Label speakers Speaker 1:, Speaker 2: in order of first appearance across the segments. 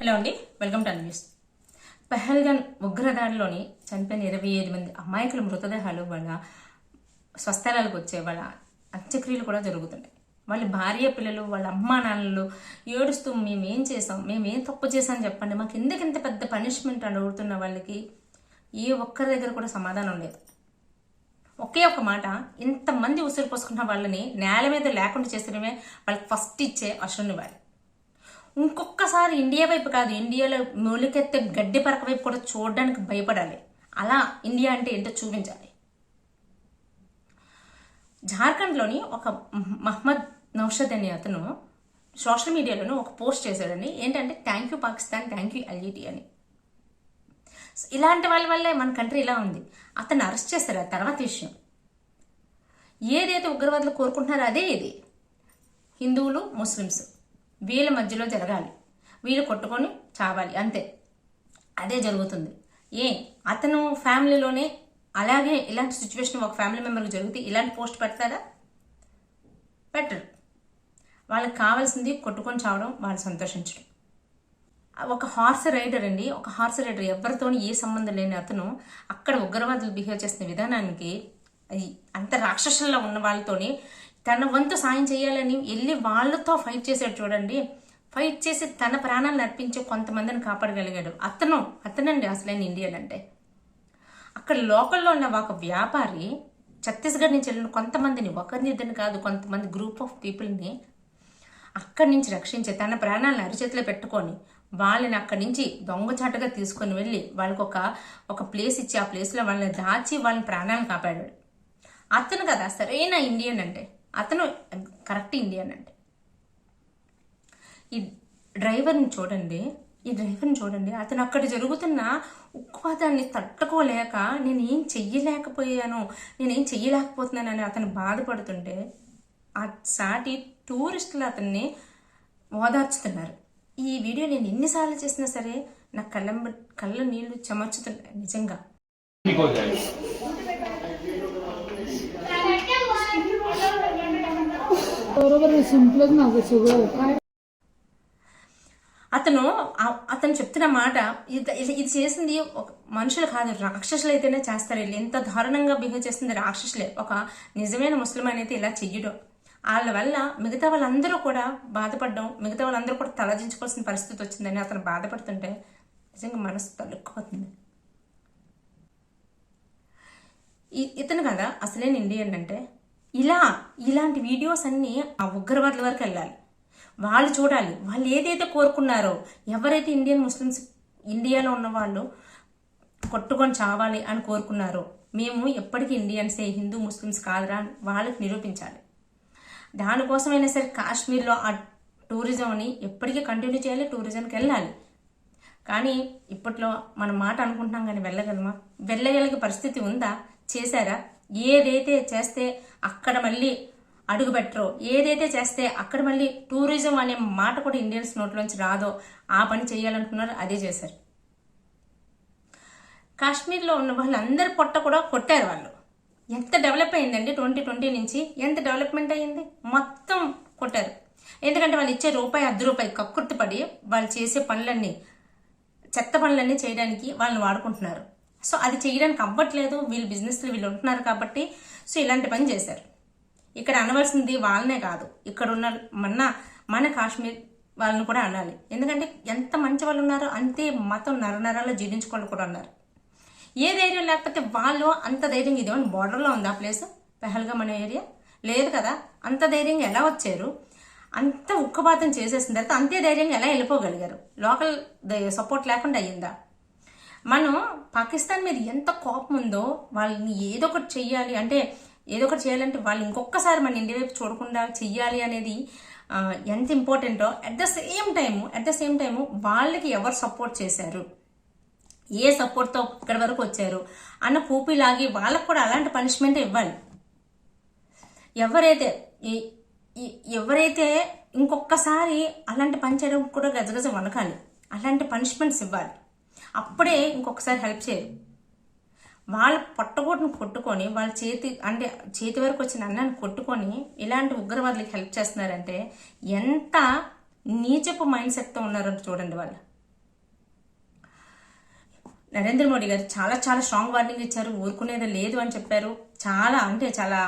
Speaker 1: Hello అండి, welcome to news. పహల్గాన్ ఉగ్రదాడిలోని చనిపోయిన 25 మంది అమాయకుల మృతదేహాలు వాళ్ళ స్వస్థలాలకు వచ్చే వాళ్ళ అంత్యక్రియలు కూడా జరుగుతున్నాయి. వాళ్ళ భార్య పిల్లలు, వాళ్ళ అమ్మా నాన్నలు ఏడుస్తూ మేమేం చేసాం, మేమేం తప్పు చేసాం చెప్పండి, మాకు ఎందుకింత పెద్ద పనిష్మెంట్ అని అడుగుతున్న వాళ్ళకి ఏ ఒక్కరి దగ్గర కూడా సమాధానం లేదు. ఒకే ఒక మాట, ఇంతమంది ఉసిరు పోసుకున్న వాళ్ళని నేల మీద లేకుండా చేసడమే వాళ్ళకి ఫస్ట్ ఇచ్చే అశ్రునివ్వాలి. ఇంకొకసారి ఇండియా వైపు కాదు, ఇండియాలో మొలికెత్తే గడ్డి పరక వైపు కూడా చూడడానికి భయపడాలి. అలా ఇండియా అంటే ఏంటో చూపించాలి. జార్ఖండ్లోని ఒక మహమ్మద్ నౌషద్ అనే అతను సోషల్ మీడియాలోనూ ఒక పోస్ట్ చేశాడండి. ఏంటంటే thank you Pakistan, thank you LET అని. ఇలాంటి వాళ్ళ వల్లే మన కంట్రీ ఇలా ఉంది. అతన్ని అరెస్ట్ చేస్తారు, ఆ తర్వాత విషయం. ఏదైతే ఉగ్రవాదులు కోరుకుంటున్నారో అదే ఇది. హిందువులు ముస్లిమ్స్ వీళ్ళ మధ్యలో జరగాలి, వీళ్ళు కొట్టుకొని చావాలి, అంతే. అదే జరుగుతుంది. అతను ఫ్యామిలీలోనే అలాగే ఇలాంటి సిచ్యువేషన్ ఒక ఫ్యామిలీ మెంబర్కి జరిగితే ఇలాంటి పోస్ట్ పెడతారా? పెట్టరు. వాళ్ళకి కావాల్సింది కొట్టుకొని చావడం, వాళ్ళు సంతోషించడం. ఒక హార్స్ రైడర్ అండి, ఒక హార్స్ రైడర్ ఎవరితోని ఏ సంబంధం లేని అతను అక్కడ ఉగ్రవాదులు బిహేవ్ చేస్తున్న విధానానికి అంత రాక్షసుల్లో ఉన్న వాళ్ళతోని తన వంతు సాయం చేయాలని వెళ్ళి వాళ్ళతో ఫైట్ చేశాడు. చూడండి, ఫైట్ చేసి తన ప్రాణాలను అర్పించి కొంతమందిని కాపాడగలిగాడు. అతనండి అసలైన ఇండియన్ అంటే. అక్కడ లోకల్లో ఉన్న ఒక వ్యాపారి ఛత్తీస్గఢ్ నుంచి వెళ్ళిన కొంతమందిని, ఒకరిని ఇద్దరిని కాదు, కొంతమంది గ్రూప్ ఆఫ్ పీపుల్ని అక్కడి నుంచి రక్షించి తన ప్రాణాలను అరిచేతిలో పెట్టుకొని వాళ్ళని అక్కడి నుంచి దొంగచాటుగా తీసుకొని వెళ్ళి వాళ్ళకి ఒక ప్లేస్ ఇచ్చి ఆ ప్లేస్లో వాళ్ళని దాచి వాళ్ళని ప్రాణాలను కాపాడాడు. అతను కదా సరైన ఇండియన్ అంటే, అతను కరెక్ట్ ఇండియన్ అంటే. ఈ డ్రైవర్ని చూడండి, అతను అక్కడ జరుగుతున్న ఉక్కుపాతాన్ని తట్టుకోలేక నేనేం చెయ్యలేకపోతున్నానని అతను బాధపడుతుంటే ఆ సాటి టూరిస్టులు అతన్ని ఓదార్చుతున్నారు. ఈ వీడియో నేను ఎన్నిసార్లు చేసినా సరే నా కళ్ళ నీళ్లు చెమర్చుతున్నాయి నిజంగా. అతను చెప్తున్న మాట, ఇది చేసింది ఒక మనుషులు కాదు, రాక్షసులు అయితేనే చేస్తారు. ఎంత దారుణంగా బిహేవ్ చేస్తుంది రాక్షసులే. ఒక నిజమైన ముస్లిం అయితే ఇలా చెయ్యడం. వాళ్ళ వల్ల మిగతా వాళ్ళందరూ కూడా బాధపడడం, మిగతా వాళ్ళందరూ కూడా తలదించుకోవాల్సిన పరిస్థితి వచ్చిందని అతను బాధపడుతుంటే నిజంగా మనసు తలుక్కుపోతుంది. ఇతను కదా అసలేని ఇండియన్ అంటే. ఇలాంటి వీడియోస్ అన్నీ ఆ ఉగ్రవాదుల వరకు వెళ్ళాలి, వాళ్ళు చూడాలి. వాళ్ళు ఏదైతే కోరుకున్నారో, ఎవరైతే ఇండియన్ ముస్లిమ్స్ ఇండియాలో ఉన్న వాళ్ళు కొట్టుకొని చావాలి అని కోరుకున్నారో, మేము ఎప్పటికీ ఇండియన్సే, హిందూ ముస్లిమ్స్ కాదురా అని వాళ్ళకి నిరూపించాలి. దానికోసమైనా సరే కాశ్మీర్లో ఆ టూరిజంని ఎప్పటికీ కంటిన్యూ చేయాలి, టూరిజంకి వెళ్ళాలి. కానీ ఇప్పట్లో మనం మాట అనుకుంటున్నాం కానీ వెళ్ళగలిగే పరిస్థితి ఉందా? చేశారా? ఏదైతే చేస్తే అక్కడ మళ్ళీ అడుగు పెట్టరో, ఏదైతే చేస్తే అక్కడ మళ్ళీ టూరిజం అనే మాట కూడా ఇండియన్స్ నోట్లోంచి రాదో ఆ పని చేయాలనుకున్నారు, అదే చేశారు. కాశ్మీర్లో ఉన్న వాళ్ళు అందరి పొట్ట కూడా కొట్టారు. వాళ్ళు ఎంత డెవలప్ అయిందండి 2020 నుంచి, ఎంత డెవలప్మెంట్ అయ్యింది, మొత్తం కొట్టారు. ఎందుకంటే వాళ్ళు ఇచ్చే రూపాయి 10 రూపాయి కక్కుర్తిపడి వాళ్ళు చేసే పనులన్నీ, చెత్త పనులన్నీ చేయడానికి వాళ్ళని వాడుకుంటున్నారు. సో అది చేయడానికి అవ్వట్లేదు, వీళ్ళు బిజినెస్లు వీళ్ళు ఉంటున్నారు కాబట్టి సో ఇలాంటి పని చేశారు. ఇక్కడ అనవలసింది వాళ్ళనే కాదు, ఇక్కడ ఉన్న మన కాశ్మీర్ వాళ్ళని కూడా అనాలి. ఎందుకంటే ఎంత మంచి వాళ్ళు ఉన్నారో అంతే మతం నరనరాల్లో జీవించుకోవాలి కూడా ఉన్నారు. ఏ ధైర్యం లేకపోతే వాళ్ళు అంత ధైర్యం, ఇదేమన్నా బోర్డర్లో ఉంది ఆ ప్లేస్, పెహల్గాం అనే ఏరియా లేదు కదా, అంత ధైర్యంగా ఎలా వచ్చారు? అంత ఉక్కుపాతం చేసేసిన తర్వాత అంతే ధైర్యంగా ఎలా వెళ్ళిపోగలిగారు? లోకల్ సపోర్ట్ లేకుండా అయ్యిందా? మనం పాకిస్తాన్ మీద ఎంత కోపం ఉందో, వాళ్ళని ఏదో ఒకటి చేయాలంటే వాళ్ళు ఇంకొకసారి మన ఇండియా వైపు చూడకుండా చెయ్యాలి అనేది ఎంత ఇంపార్టెంటో, అట్ ద సేమ్ టైము వాళ్ళకి ఎవరు సపోర్ట్ చేశారు, ఏ సపోర్ట్తో ఇక్కడి వరకు వచ్చారు అన్న కూపిలాగి వాళ్ళకు కూడా అలాంటి పనిష్మెంటే ఇవ్వాలి. ఎవరైతే ఇంకొకసారి అలాంటి పని చేయడం కూడా గజగజ వనకాలి, అలాంటి పనిష్మెంట్స్ ఇవ్వాలి. అప్పుడే ఇంకొకసారి హెల్ప్ చేయరు. వాళ్ళు పొట్టగొట్టును కొట్టుకొని వాళ్ళ చేతి వరకు వచ్చిన అన్నాన్ని కొట్టుకొని ఇలాంటి ఉగ్రవాదులకు హెల్ప్ చేస్తున్నారంటే ఎంత నీచపు మైండ్ సెట్తో ఉన్నారో చూడండి వాళ్ళు. నరేంద్ర మోడీ గారు చాలా చాలా స్ట్రాంగ్ వార్నింగ్ ఇచ్చారు, ఊరుకునేది లేదు అని చెప్పారు. చాలా అంటే చాలా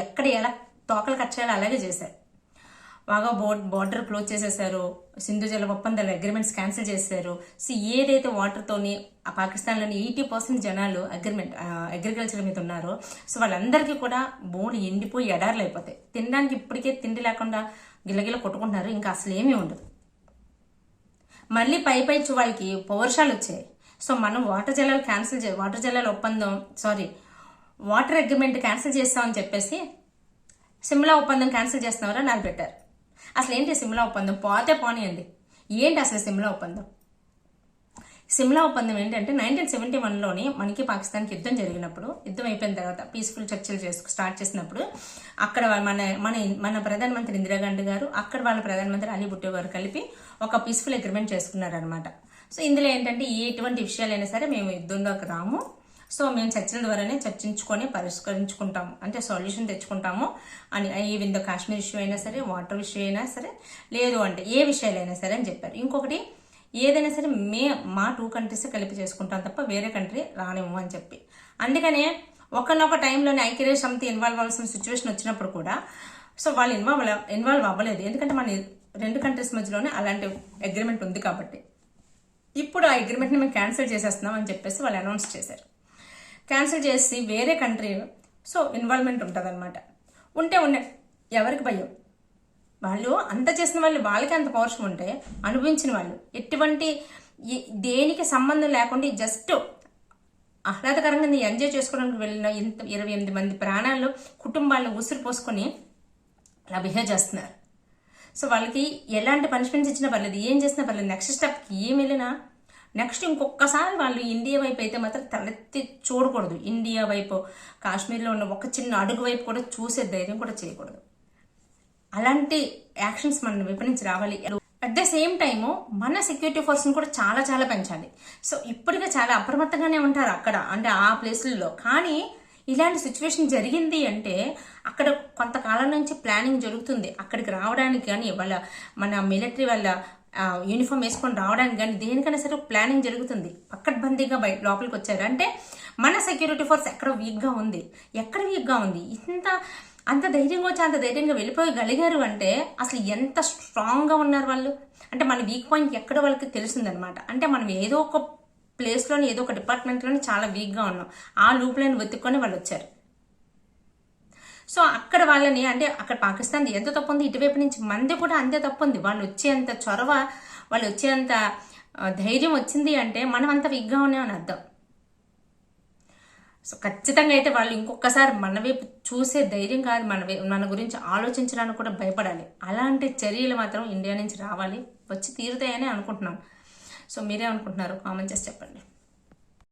Speaker 1: ఎక్కడ ఎలా తోకలు కట్ చేయాలో అలాగే చేశారు. బాగా బోర్డర్ క్లోజ్ చేసేసారు, సింధు జల ఒప్పందాల అగ్రిమెంట్స్ క్యాన్సిల్ చేశారు. సో ఏదైతే వాటర్తోని ఆ పాకిస్తాన్లోని 80% జనాలు అగ్రికల్చర్ మీద ఉన్నారో సో వాళ్ళందరికీ కూడా బోర్డు ఎండిపోయి ఎడార్లు అయిపోతాయి. తినడానికి ఇప్పటికే తిండి లేకుండా గిల్లగిల్ల కొట్టుకుంటున్నారు, ఇంకా అసలు ఏమీ ఉండదు. మళ్ళీ పై వాళ్ళకి పౌరుషాలు వచ్చాయి. సో మనం వాటర్ జలాల ఒప్పందం వాటర్ అగ్రిమెంట్ క్యాన్సిల్ చేస్తామని చెప్పేసి సిమ్లా ఒప్పందం క్యాన్సిల్ చేస్తున్నారా నాకు పెట్టారు. అసలు ఏంటి సిమ్లా ఒప్పందం? పోతే పోనీయండి. ఏంటి అసలు సిమ్లా ఒప్పందం? సిమ్లా ఒప్పందం ఏంటంటే 1971లోని మనకి పాకిస్తాన్కి యుద్ధం జరిగినప్పుడు, యుద్ధం అయిపోయిన తర్వాత పీస్ఫుల్ చర్చలు స్టార్ట్ చేసినప్పుడు అక్కడ మన ప్రధానమంత్రి ఇందిరాగాంధీ గారు, అక్కడ వాళ్ళ ప్రధానమంత్రి అలీ భుట్టో గారు కలిపి ఒక పీస్ఫుల్ అగ్రిమెంట్ చేసుకున్నారనమాట. సో ఇందులో ఏంటంటే ఎటువంటి విషయాలైనా సరే మేము యుద్ధంలోకి రాము, సో మేము చర్చల ద్వారానే చర్చించుకొని పరిష్కరించుకుంటాము, అంటే సొల్యూషన్ తెచ్చుకుంటాము అని. ఈవెన్ ద కాశ్మీర్ ఇష్యూ అయినా సరే, వాటర్ ఇష్యూ అయినా సరే, లేదు అంటే ఏ విషయాలైనా సరే అని చెప్పారు. ఇంకొకటి ఏదైనా సరే మా 2 కంట్రీస్ కలిపి చేసుకుంటాం తప్ప వేరే కంట్రీ రానివ్వము అని చెప్పి. అందుకనే ఒకనొక టైంలోనే ఐక్యరాజ్య సమితి ఇన్వాల్వ్ అవ్వాల్సిన సిచ్యువేషన్ వచ్చినప్పుడు కూడా సో వాళ్ళు ఇన్వాల్వ్ అవ్వలేదు, ఎందుకంటే మన 2 కంట్రీస్ మధ్యలోనే అలాంటి అగ్రిమెంట్ ఉంది కాబట్టి. ఇప్పుడు ఆ అగ్రిమెంట్ని మేము క్యాన్సిల్ చేసేస్తున్నాం అని చెప్పేసి వాళ్ళు అనౌన్స్ చేశారు. క్యాన్సిల్ చేసి వేరే కంట్రీ సో ఇన్వాల్వ్మెంట్ ఉంటుంది అనమాట. ఉంటే ఎవరికి భయం? వాళ్ళు అంత చేసిన వాళ్ళు, వాళ్ళకి అంత పౌరుషం ఉంటే అనుభవించిన వాళ్ళు ఎటువంటి దేనికి సంబంధం లేకుండా జస్ట్ ఆహ్లాదకరంగా ఎంజాయ్ చేసుకోవడానికి వెళ్ళిన 28 మంది ప్రాణాలు, కుటుంబాలను ఉసిరి పోసుకొని అలా బిహేవ్ చేస్తున్నారు. సో వాళ్ళకి ఎలాంటి పనిష్మెంట్స్ ఇచ్చినా పర్లేదు, ఏం చేసినా పర్లేదు, నెక్స్ట్ స్టెప్కి ఏం వెళ్ళినా నెక్స్ట్ ఇంకొకసారి వాళ్ళు ఇండియా వైపు అయితే మాత్రం తలెత్తి చూడకూడదు. ఇండియా వైపు, కాశ్మీర్లో ఉన్న ఒక చిన్న అడుగు వైపు కూడా చూసే ధైర్యం కూడా చేయకూడదు. అలాంటి యాక్షన్స్ మన వైపు నుంచి రావాలి. అట్ ద సేమ్ టైము మన సెక్యూరిటీ ఫోర్స్ని కూడా చాలా చాలా పెంచాలి. సో ఇప్పటికే చాలా అప్రమత్తంగానే ఉంటారు అక్కడ, అంటే ఆ ప్లేస్లలో. కానీ ఇలాంటి సిచ్యువేషన్ జరిగింది అంటే అక్కడ కొంతకాలం నుంచి ప్లానింగ్ జరుగుతుంది అక్కడికి రావడానికి. కానీ మన మిలిటరీ వాళ్ళ యూనిఫామ్ వేసుకొని రావడానికి కానీ దేనికైనా సరే ప్లానింగ్ జరుగుతుంది. పక్కడ్బందీగా లోపలికి వచ్చారు అంటే మన సెక్యూరిటీ ఫోర్స్ ఎక్కడ వీక్గా ఉంది, అంత ధైర్యంగా వచ్చి అంత ధైర్యంగా వెళ్ళిపోయగలిగారు అంటే అసలు ఎంత స్ట్రాంగ్గా ఉన్నారు వాళ్ళు. అంటే మన వీక్ పాయింట్ ఎక్కడ వాళ్ళకి తెలిసిందనమాట. అంటే మనం ఏదో ఒక ప్లేస్లోని, ఏదో ఒక డిపార్ట్మెంట్లోని చాలా వీక్గా ఉన్నాం, ఆ లూప్లను వెతుక్కొని వాళ్ళు వచ్చారు. సో అక్కడ వాళ్ళని, అంటే అక్కడ పాకిస్తాన్ ఎంత తప్పు ఉంది, ఇటువైపు నుంచి మంది కూడా అంతే తప్పు ఉంది. వాళ్ళు వచ్చేంత చొరవ, వాళ్ళు వచ్చేంత ధైర్యం వచ్చింది అంటే మనం అంత వీక్గా ఉన్నామని అర్థం. సో ఖచ్చితంగా అయితే వాళ్ళు ఇంకొకసారి మన వైపు చూసే ధైర్యం కాదు, మన గురించి ఆలోచించడానికి కూడా భయపడాలి. అలాంటి చర్యలు మాత్రం ఇండియా నుంచి రావాలి, వచ్చి తీరుతాయని అనుకుంటున్నాను. సో మీరే అనుకుంటున్నారు? కామెంట్ చేసి చెప్పండి.